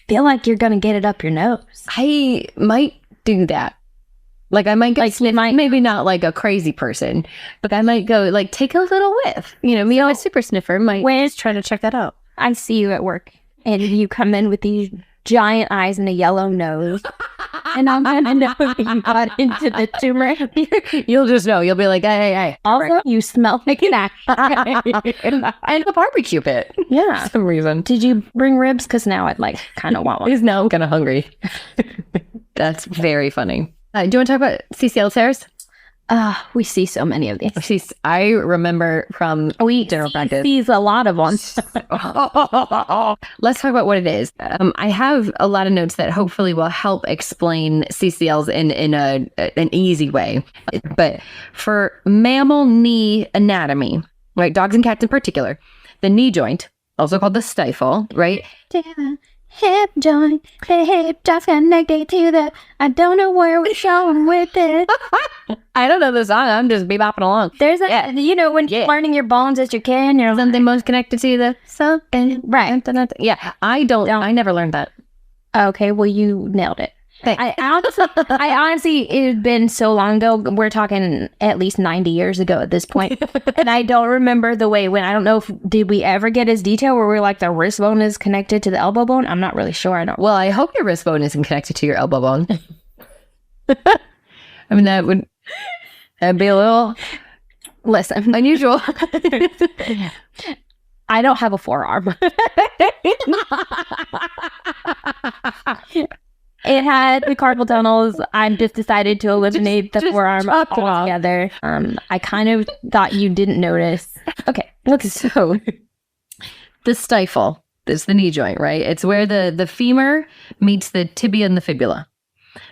Feel like you're gonna get it up your nose. I might do that. Like I might get maybe not like a crazy person, but I might go like take a little whiff. Me, I'm a super sniffer. Might just try to check that out. I see you at work, and you come in with these giant eyes and a yellow nose, and I'm gonna know you got into the turmeric. You'll just know. You'll be like, hey. Also, you smell like an ashtray. And a barbecue pit. Yeah. For some reason. Did you bring ribs? Because now I'd kind of want one. He's now kind of hungry. That's very funny. Do you want to talk about CCL tears? We see so many of these. I remember from general practice. Sees a lot of them. Let's talk about what it is. I have a lot of notes that hopefully will help explain CCLs in an easy way. But for mammal knee anatomy, right, dogs and cats in particular, the knee joint, also called the stifle, right? Hip joint, the hip joint's connected to the. I don't know where we're going with it. I don't know the song. I'm just bebopping along. There's a, when you're learning your bones as you can, you're Something most connected to the something. right. Yeah, I don't. I never learned that. Okay, well, you nailed it. Thanks. I honestly, it had been so long ago. We're talking at least 90 years ago at this point. And I don't remember the way when, I don't know did we ever get as detail where we're like the wrist bone is connected to the elbow bone? I'm not really sure. Well, I hope your wrist bone isn't connected to your elbow bone. I mean, that'd be a little unusual. I don't have a forearm. It had the carpal tunnels. I just decided to eliminate the forearm altogether. I kind of thought you didn't notice. Okay, So the stifle is the knee joint, right? It's where the femur meets the tibia and the fibula,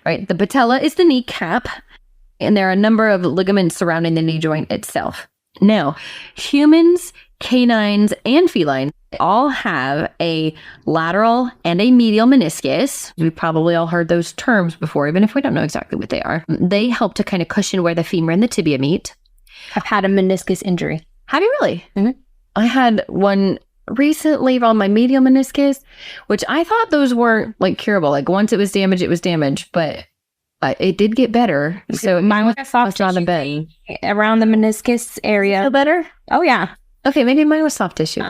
right? The patella is the kneecap, and there are a number of ligaments surrounding the knee joint itself. Now, humans, canines, and felines all have a lateral and a medial meniscus. We've probably all heard those terms before, even if we don't know exactly what they are. They help to kind of cushion where the femur and the tibia meet. I've had a meniscus injury. Have you really? Mm-hmm. I had one recently on my medial meniscus, which I thought those weren't like curable. Like once it was damaged, but it did get better. So mine was a soft on the bed around the meniscus area. Feel better? Oh yeah. Okay, maybe mine was soft tissue.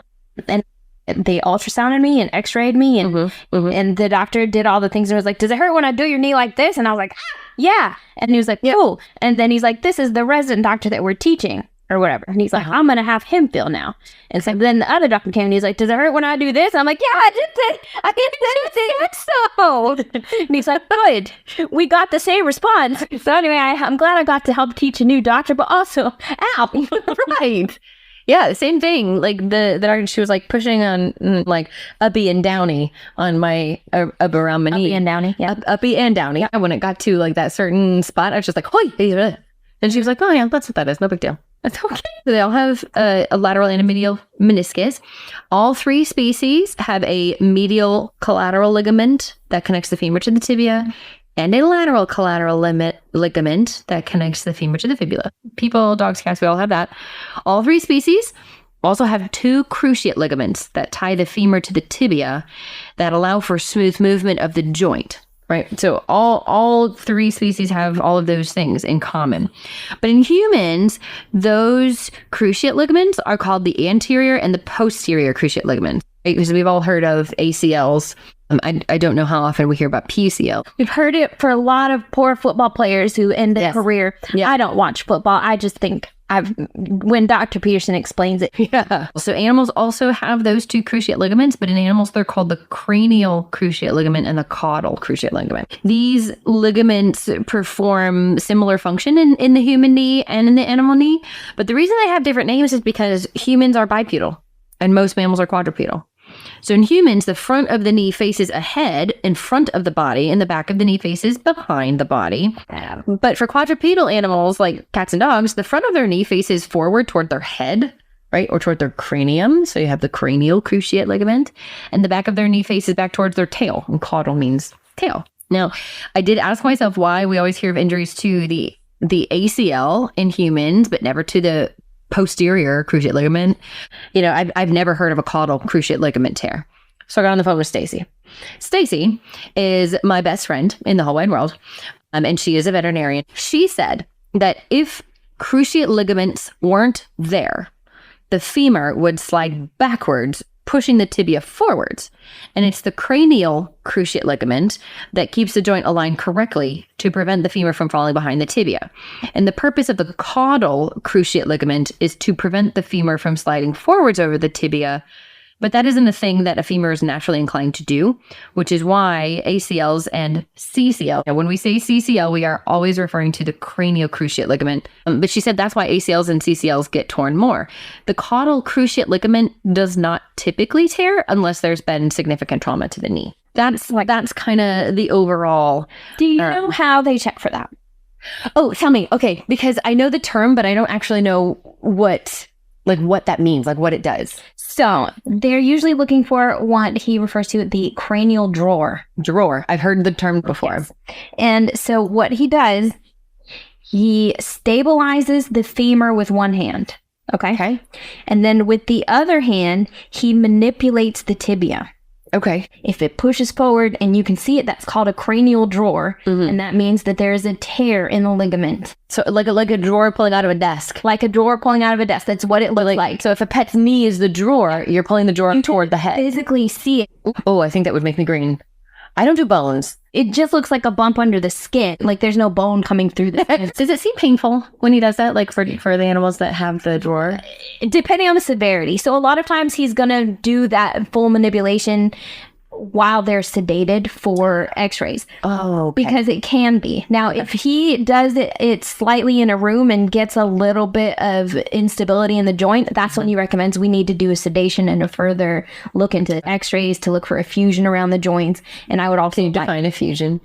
And they ultrasounded me and x-rayed me and and the doctor did all the things and was like, does it hurt when I do your knee like this? And I was like, yeah. And he was like, cool. And then he's like, this is the resident doctor that we're teaching or whatever. And he's like, I'm going to have him feel now. And so then the other doctor came and he's like, does it hurt when I do this? And I'm like, yeah, I didn't say so. And he's like, good. We got the same response. So anyway, I'm glad I got to help teach a new doctor, but also, ow. Right. Yeah, same thing. Like the doctor, she was like pushing on like uppy and downy on my up around my knee. Uppy and downy, yeah. Uppy and downy. And when it got to like that certain spot, I was just like, hoi. And she was like, oh yeah, that's what that is. No big deal. That's okay. So they all have a lateral and a medial meniscus. All three species have a medial collateral ligament that connects the femur to the tibia, and a lateral collateral ligament that connects the femur to the fibula. People, dogs, cats, we all have that. All three species also have two cruciate ligaments that tie the femur to the tibia that allow for smooth movement of the joint. Right. So all three species have all of those things in common. But in humans, those cruciate ligaments are called the anterior and the posterior cruciate ligaments. Right? Because we've all heard of ACLs. I don't know how often we hear about PCL. We've heard it for a lot of poor football players who end their career. Yeah. I don't watch football. I just think when Dr. Peterson explains it. Yeah. So animals also have those two cruciate ligaments, but in animals, they're called the cranial cruciate ligament and the caudal cruciate ligament. These ligaments perform similar function in the human knee and in the animal knee. But the reason they have different names is because humans are bipedal and most mammals are quadrupedal. So in humans, the front of the knee faces ahead in front of the body, and the back of the knee faces behind the body. But for quadrupedal animals like cats and dogs, the front of their knee faces forward toward their head, right, or toward their cranium. So you have the cranial cruciate ligament, and the back of their knee faces back towards their tail, and caudal means tail. Now, I did ask myself why we always hear of injuries to the ACL in humans, but never to the posterior cruciate ligament. You know, I've never heard of a caudal cruciate ligament tear. So I got on the phone with Stacy. Stacy is my best friend in the whole wide world, and she is a veterinarian. She said that if cruciate ligaments weren't there, the femur would slide backwards, pushing the tibia forwards. And it's the cranial cruciate ligament that keeps the joint aligned correctly to prevent the femur from falling behind the tibia. And the purpose of the caudal cruciate ligament is to prevent the femur from sliding forwards over the tibia But that isn't a thing that a femur is naturally inclined to do, which is why ACLs and CCL, now, when we say CCL, we are always referring to the cranial cruciate ligament. But she said that's why ACLs and CCLs get torn more. The caudal cruciate ligament does not typically tear unless there's been significant trauma to the knee. That's kind of the overall. Do you know how they check for that? Oh, tell me. Okay, because I know the term, but I don't actually know what that means, like what it does. So they're usually looking for what he refers to the cranial drawer. Drawer. I've heard the term before. Yes. And so what he does, he stabilizes the femur with one hand. Okay. And then with the other hand, he manipulates the tibia. Okay. If it pushes forward and you can see it, that's called a cranial drawer. And that means that there is a tear in the ligament. So like a drawer pulling out of a desk. Like a drawer pulling out of a desk. That's what it looks like. So if a pet's knee is the drawer, you're pulling the drawer toward the head. Physically see it. Oh, I think that would make me green. I don't do bones. It just looks like a bump under the skin. Like there's no bone coming through the skin. Does it seem painful when he does that? Like for the animals that have the drawer? Depending on the severity. So a lot of times he's going to do that full manipulation while they're sedated for x-rays. Oh, okay. Because it can be. Now, if he does it slightly in a room and gets a little bit of instability in the joint, that's when he recommends we need to do a sedation and a further look into x-rays to look for effusion around the joints. And I would also define effusion.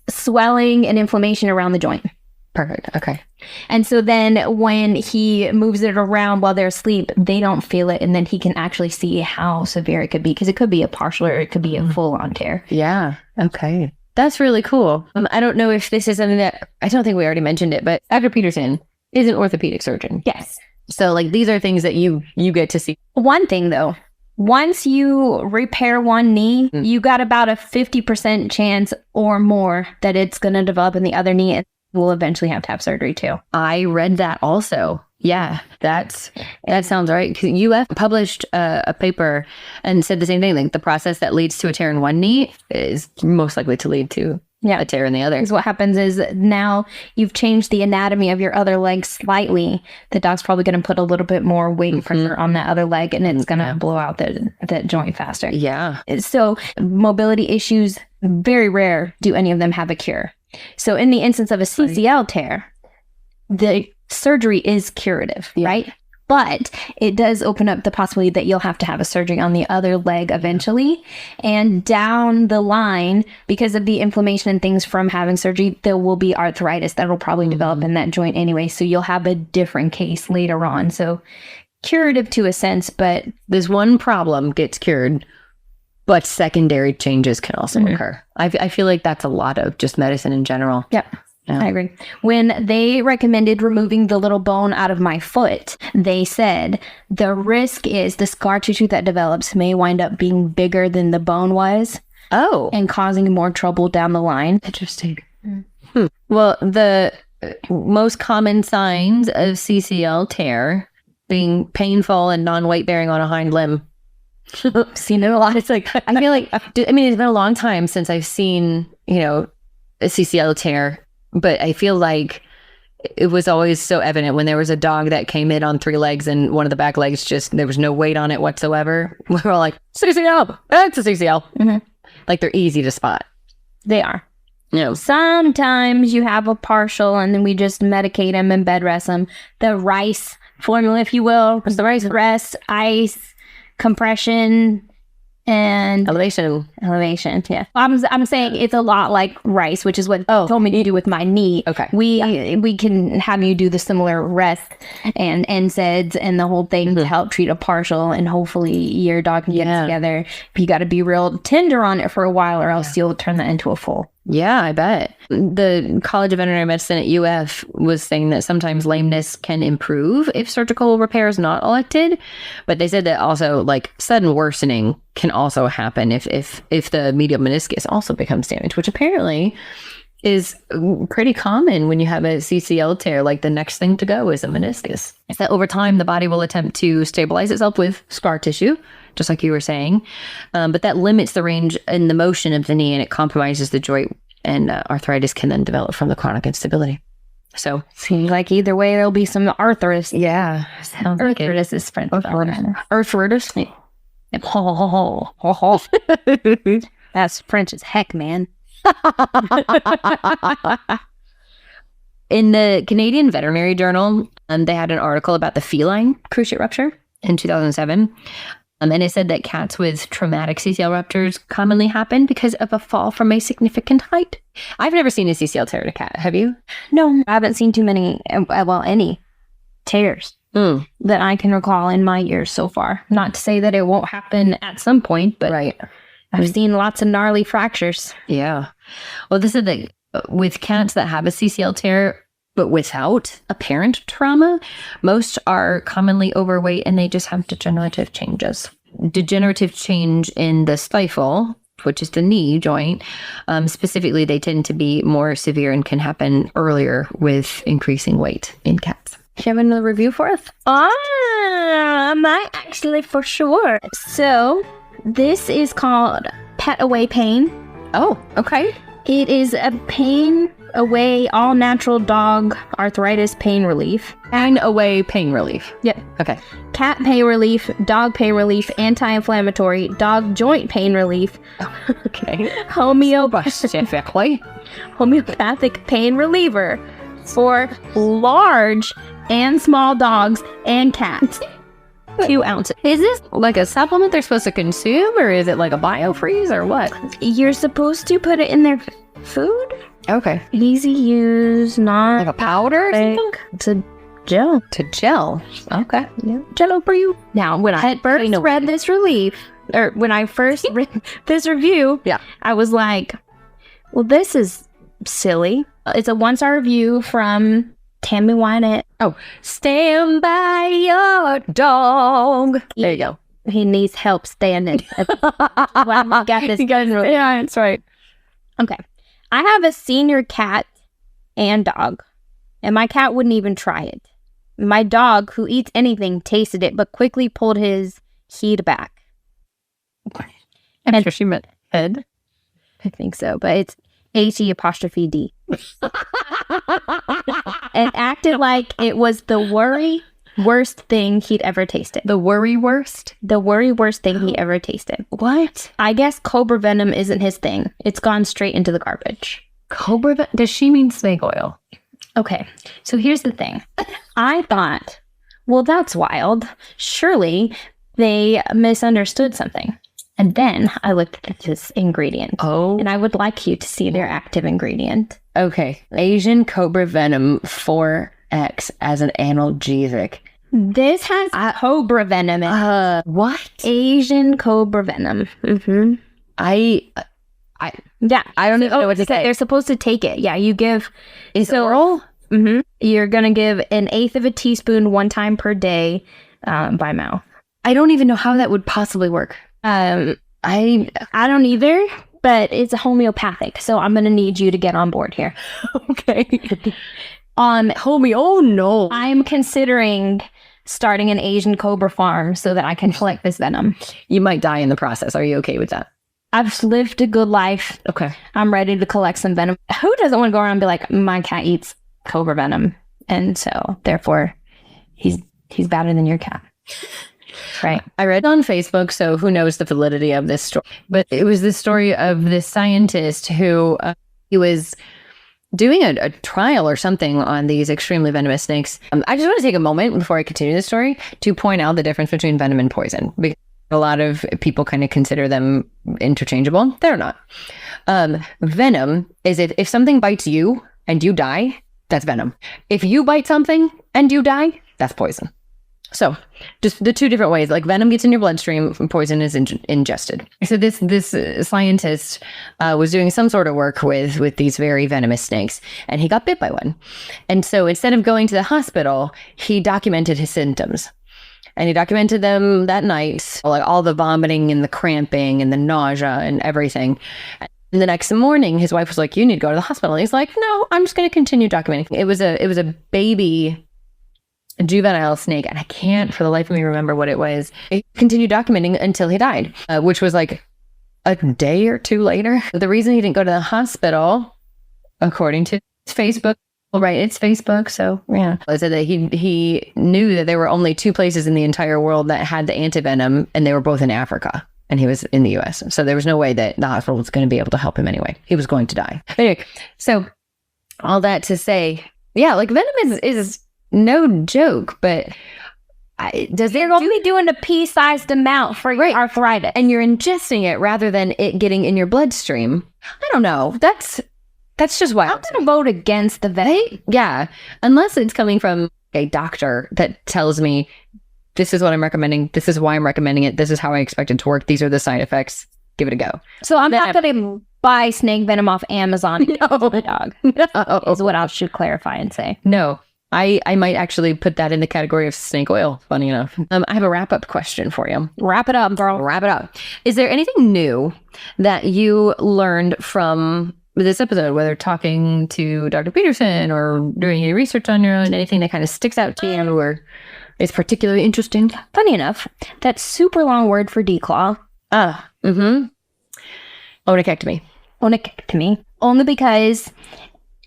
Swelling and inflammation around the joint. Perfect. Okay. And so then when he moves it around while they're asleep, they don't feel it. And then he can actually see how severe it could be, because it could be a partial or it could be a full on tear. Yeah. Okay. That's really cool. I don't know if this is something that, I don't think we already mentioned it, but Dr. Peterson is an orthopedic surgeon. Yes. So like these are things that you get to see. One thing though, once you repair one knee, you got about a 50% chance or more that it's going to develop in the other knee. And we'll eventually have to have surgery too. I read that also. Yeah, that sounds right. Because UF published a paper and said the same thing. Like the process that leads to a tear in one knee is most likely to lead to a tear in the other. Because what happens is now you've changed the anatomy of your other leg slightly. The doc's probably going to put a little bit more weight pressure on that other leg, and it's going to blow out that joint faster. Yeah. So mobility issues, very rare do any of them have a cure. So in the instance of a CCL tear, the surgery is curative, right? But it does open up the possibility that you'll have to have a surgery on the other leg eventually. And down the line, because of the inflammation and things from having surgery, there will be arthritis that will probably develop in that joint anyway. So you'll have a different case later on. So curative to a sense, but this one problem gets cured, but secondary changes can also occur. I feel like that's a lot of just medicine in general. Yep. Yeah. I agree. When they recommended removing the little bone out of my foot, they said the risk is the scar tissue that develops may wind up being bigger than the bone was. Oh. And causing more trouble down the line. Interesting. Well, the most common signs of CCL tear being painful and non-weight bearing on a hind limb. Seen it a lot. It's like, I feel like, it's been a long time since I've seen, a CCL tear, but I feel like it was always so evident when there was a dog that came in on 3 legs and one of the back legs there was no weight on it whatsoever. We were all like, CCL, that's a CCL. Like they're easy to spot. They are. Sometimes you have a partial and then we just medicate them and bed rest them. The RICE formula, if you will. The RICE, rest, ice, compression, and elevation. Yeah, I'm saying it's a lot like RICE, which is what told me to do with my knee. Okay, we can have you do the similar rest and NSAIDs and the whole thing to help treat a partial, and hopefully your dog can get together. You got to be real tender on it for a while, or else you'll turn that into a full. Yeah, I bet. The College of Veterinary Medicine at UF was saying that sometimes lameness can improve if surgical repair is not elected. But they said that also like sudden worsening can also happen if the medial meniscus also becomes damaged, which apparently is pretty common when you have a CCL tear. Like the next thing to go is a meniscus. It's that over time, the body will attempt to stabilize itself with scar tissue, just like you were saying. But that limits the range and the motion of the knee, and it compromises the joint, and arthritis can then develop from the chronic instability. So seems like either way, there'll be some arthritis. Yeah. Arthritis is French. Arthritis. That's French as heck, man. In the Canadian Veterinary Journal, they had an article about the feline cruciate rupture in 2007. And it said that cats with traumatic CCL ruptures commonly happen because of a fall from a significant height. I've never seen a CCL tear in a cat. Have you? No, I haven't seen too many, any tears that I can recall in my years so far. Not to say that it won't happen at some point, but Right. I've seen lots of gnarly fractures. Yeah. Well, this is that with cats that have a CCL tear, but without apparent trauma, most are commonly overweight and they just have degenerative changes. Degenerative change in the stifle, which is the knee joint, specifically, they tend to be more severe and can happen earlier with increasing weight in cats. Do you have another review for us? I might actually, for sure. So, this is called Pet Away Pain. Oh, okay. It is a pain away, all natural dog arthritis pain relief. And away pain relief. Yep. Okay. Cat pain relief, dog pain relief, anti-inflammatory, dog joint pain relief, Okay. homeopathic pain reliever for large and small dogs and cats. 2 ounces. Is this like a supplement they're supposed to consume, or is it like a biofreeze, or what? You're supposed to put it in their food. Okay. Easy use, not Like a powder or something? It's a gel. To gel. Okay. Yeah. Jello for you. Now, when I first read this relief, or when I first read this review, Yeah. I was like, well, this is silly. It's a 1-star review from Tammy Wynette. Oh, stand by your dog. There you go. He needs help standing. Wow, I got this. Yeah, that's right. Okay. I have a senior cat and dog, and my cat wouldn't even try it. My dog, who eats anything, tasted it, but quickly pulled his heed back. I'm sure she meant head. I think so, but it's H-E''D. And acted like it was the worst thing he'd ever tasted. The worry worst? The worst thing he ever tasted. What? I guess cobra venom isn't his thing. It's gone straight into the garbage. Cobra? Does she mean snake oil? Okay, so here's the thing. I thought, well, that's wild. Surely they misunderstood something. And then I looked at this ingredient. Oh. And I would like you to see their active ingredient. Okay. Asian cobra venom 4X as an analgesic. This has cobra venom in it. What? Asian cobra venom. Mm-hmm. Yeah. I don't even know what to say. They're supposed to take it. Yeah, you give... Is it oral? Mm-hmm. You're going to give 1/8 of a teaspoon 1 time per day by mouth. I don't even know how that would possibly work. I don't either, but it's homeopathic, so I'm going to need you to get on board here. Okay. Homie, oh no. I'm considering starting an Asian cobra farm so that I can collect this venom. You might die in the process. Are you okay with that? I've lived a good life. Okay. I'm ready to collect some venom. Who doesn't want to go around and be like, my cat eats cobra venom, and so therefore he's better than your cat. Right. I read on Facebook, so who knows the validity of this story, but it was the story of this scientist who he was doing a trial or something on these extremely venomous snakes. I just want to take a moment before I continue the story to point out the difference between venom and poison, because a lot of people kind of consider them interchangeable. They're not. Venom is if something bites you and you die, that's venom. If you bite something and you die, that's poison. So just the 2 different ways, like venom gets in your bloodstream, poison is ingested. So this scientist was doing some sort of work with these very venomous snakes, and he got bit by one. And so instead of going to the hospital, he documented his symptoms. And he documented them that night, like all the vomiting and the cramping and the nausea and everything. And the next morning, his wife was like, "You need to go to the hospital." And he's like, "No, I'm just going to continue documenting." It was a baby juvenile snake, and I can't for the life of me remember what it was. He continued documenting until he died, which was like a day or 2 later. The reason he didn't go to the hospital, according to his Facebook, Well, right. It's Facebook. So, yeah. I said that he knew that there were only 2 places in the entire world that had the antivenom, and they were both in Africa. And he was in the US. So there was no way that the hospital was going to be able to help him anyway. He was going to die. Anyway, so all that to say, yeah, like venom is no joke, but they're going to be doing a pea-sized amount for your arthritis. And you're ingesting it rather than it getting in your bloodstream. I don't know. That's just why I'm going to vote against the venom. Yeah. Unless it's coming from a doctor that tells me, this is what I'm recommending. This is why I'm recommending it. This is how I expect it to work. These are the side effects. Give it a go. So I'm not going to buy snake venom off Amazon. No, dog. No. Is what I should clarify and say. No, I might actually put that in the category of snake oil. Funny enough. I have a wrap-up question for you. Wrap it up, girl. Wrap it up. Is there anything new that you learned from this episode, whether talking to Dr. Peterson or doing any research on your own, anything that kind of sticks out to you or is particularly interesting? Funny enough, that super long word for declaw. Onecectomy. Onecectomy. Only because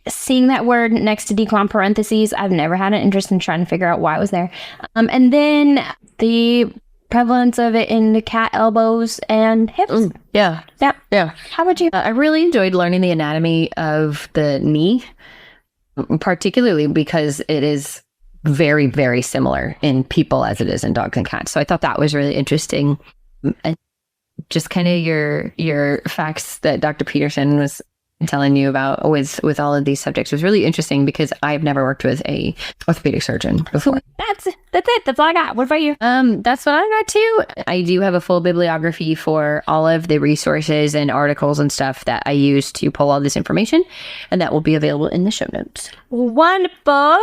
seeing that word next to declaw in parentheses, I've never had an interest in trying to figure out why it was there. And then the prevalence of it in the cat elbows and hips. Yeah. How about you? I really enjoyed learning the anatomy of the knee, particularly because it is very, very similar in people as it is in dogs and cats. So I thought that was really interesting. And just kind of your facts that Dr. Peterson was telling you about with all of these subjects was really interesting because I've never worked with a orthopedic surgeon before. That's it. That's all I got. What about you? That's what I got too. I do have a full bibliography for all of the resources and articles and stuff that I use to pull all this information, and that will be available in the show notes. Wonderful.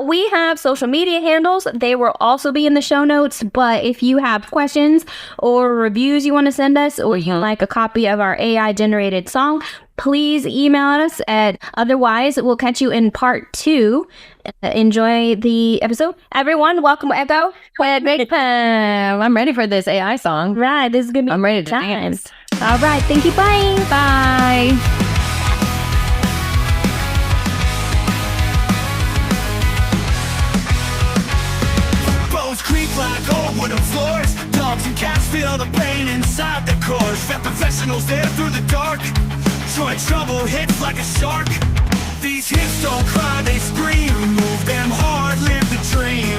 We have social media handles. They will also be in the show notes, but if you have questions or reviews you want to send us, or you like a copy of our AI generated song, please email us otherwise we'll catch you in part 2. Enjoy the episode. Everyone, welcome Echo. I'm ready for this AI song. Right, this is gonna be I'm ready to dance. All right, thank you. Bye. Bye. Bones creak like old wooden floors. Dogs and cats feel the pain inside their cores. Vet professionals there through the dark. Joint trouble hits like a shark. These hips don't cry, they scream. Move them hard, live the dream.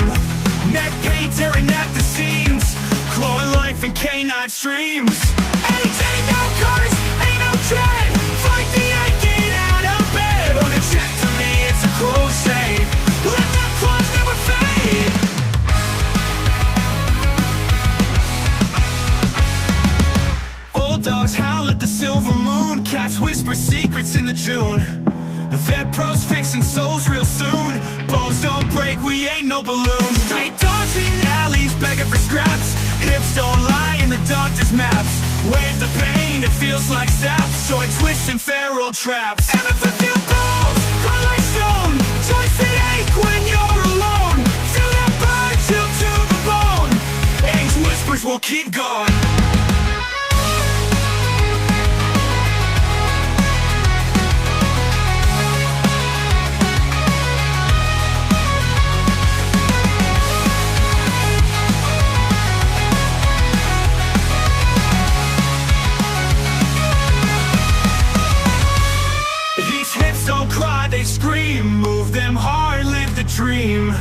Neck pain tearing at the seams. Clawing life in canine streams. Ain't no curse, ain't no dread. Fight the ache, get out of bed. On a check to me, it's a crusade. Let the claws never fade. Old dogs howl at the silver moon. Cats whisper secrets in the June. The vet pros fixing souls real soon. Bones don't break, we ain't no balloons. Street dogs in alleys begging for scraps. Hips don't lie in the doctor's maps. Wave the pain, it feels like saps. Joint twists and feral traps. Epiphyseal bones, cry like stone. Joints that ache when you're alone. Feel that burn, chill to the bone. Age whispers will keep going. Scream, move them hard, live the dream.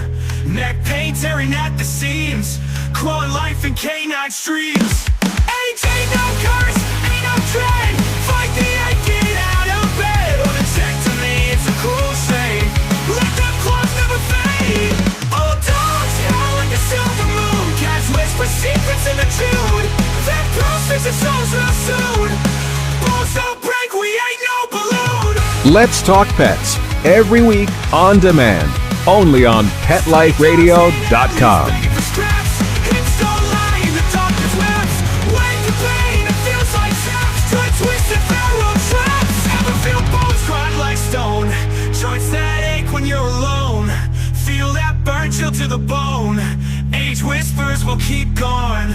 Neck pain tearing at the seams. Clawing life in canine streams. Age ain't no curse, ain't no dread. Fight the ache, get out of bed. On a check to me, it's a crusade. Let the claws never fade. Old dogs howl like a silver moon. Cats whisper secrets in the June. That process is so soon. Bones don't break, we ain't no balloon. Let's Talk Pets, every week on demand, only on PetLifeRadio.com. Joints that ache when you're alone. Feel that burn chill to the bone. Age whispers will keep going.